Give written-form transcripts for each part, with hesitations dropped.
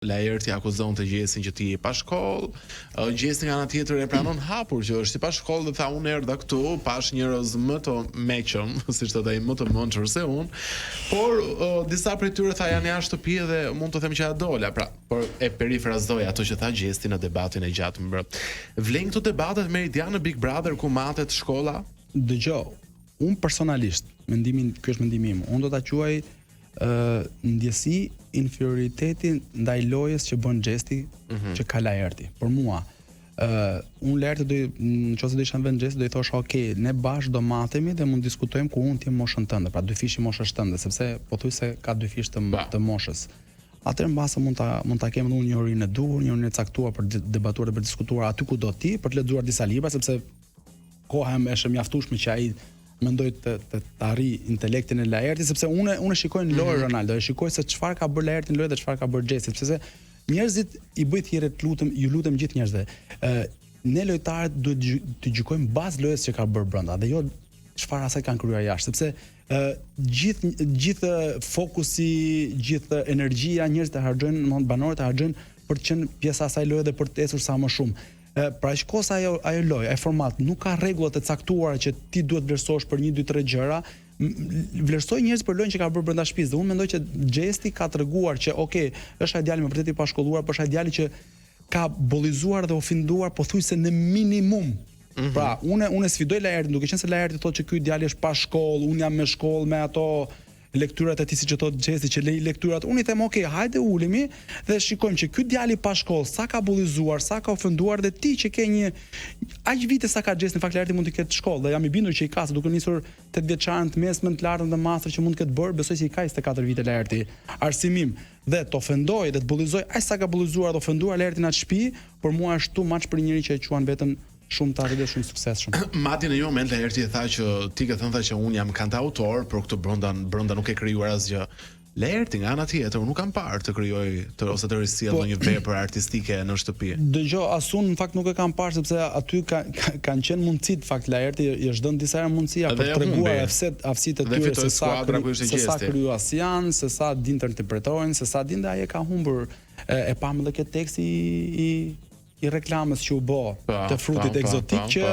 Laerti akuzon të Gjesin që ti je pa shkollë, Gjesi nga ana tjetër e pranon hapur që është i pa shkollë dhe tha unë erdha këtu, pash njerëz më të meqëm, siç thotë ai, më të mençur se unë, por disa prej tyre tha janë jashtë shtëpi dhe mund të them që ja dola, pra, por e perifrazoi ato që tha Gjesi në debatin e gjatë më brenda. Vlen këto debatet Meridian në Big Brother ku matet shkolla? Dëgjoj, unë personalisht, ky është mendimi im, unë do ta quaj ndjesi inferioriteti ndaj lojës që bën Gjesti që ka Laerti. Për mua, unë Laerti nëse do isha në vend Gjesti do i thosh ok, ne bashkë do matemi dhe mund diskutojmë ku unë të jem moshën tënde, pra dy fishi moshës tënde, sepse pothuajse ka dy fish të moshës. Atëherë mbase mund ta kem unë një orinë e duhur, një orinë e caktuar për debatuar dhe për diskutuar aty ku do ti, për të lexuar disa libra, sepse koha është mjaftueshme që ai mendoj të arri intelektin e Laertit, sepse unë shikoj në lojë Ronaldo, e shikoj se çfarë ka bërë Laerti në lojë dhe çfarë ka bërë Gjesi, sepse njerëzit i bëj thirrjet ju lutem gjithë njerëzve. Ne lojtarët duhet të gjykojmë bazë lojës që ka bërë brenda dhe jo çfarë asaj kanë krijuar jashtë, sepse gjithë fokusi, gjithë energjia njerëzit e harxojnë, banorët e harxojnë për të qenë pjesa e asaj loje dhe për të ecur sa më shumë. Pra shikoj se ajo lojë, ai format nuk ka rregullat e caktuara që ti duhet vlerësosh për 1, 2, 3 gjëra. Vlerësoj njerëz për lojën që ka bërë brenda shtëpisë dhe unë mendoj që Gjesti ka treguar që okay, është ai djalë me vërtet i pashkolluar, por është ai djalë që ka bollizuar dhe ofinduar pothuajse në minimum. Pra, unë sfidoj Laertin, duke qenë se Laerti thotë që ky djalë është pa shkollë, unë jam me shkollë me ato lekturat e tij siç e thot Gjesi që lej lekturat. Unë i them okay, hajde ulemi dhe shikojmë që ky djalë pa shkollë sa ka bullizuar, sa ka ofenduar dhe ti që ke një aq vite sa ka Gjesi, në fakt Laerti mund të ketë shkollë dhe jam i bindur që i ka, se duke nisur 8 vjeçarën të mesmen të lartën dhe master që mund të ketë bërë, besoj se i ka 24 vite Laerti. Arsimim dhe të ofendoj dhe të bullizoj aq sa ka bullizuar dhe ofenduar Laertin në shtëpi, për mua është too much për njëri që e quan veten shumë të arritë shumë suksesshëm. Madje në një moment Laerti e tha që ti ke thënë që unë jam kantautor, por këtë brenda nuk e krijuar asgjë. Laerti nga ana tjetër unë nuk kam parë të krijoj ose të risjell ndonjë vepër artistike në shtëpi. Dëgjoj, asun në fakt nuk e kam parë sepse aty kanë qenë mundësi, në fakt Laerti i është dhënë disa herë mundësia për të treguar aftësitë e tyre se sa krijues janë, se sa din të interpretojnë, se sa din dhe ai e ka humbur e pam edhe këtë teksti i reklamës që u bë të frutit ekzotik që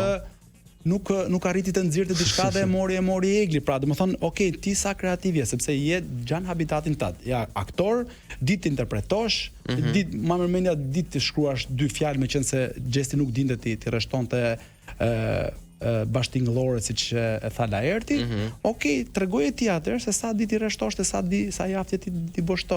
nuk arriti të nxirrte diçka dhe e mori egli. Pra, domethënë, okay, ti sa kreativ je, sepse je gjan habitatin tat. Ja, aktor, ditë të interpretosh, ditë më mendja ditë të shkruash 2 fjalë, meqense Gjesti nuk dinte ti rreshtonte bashkëtingëllore siç e tha Laerti. Okej, tregoje ti atëherë se sa ditë i rreshtosh, sa javë ti bosh to.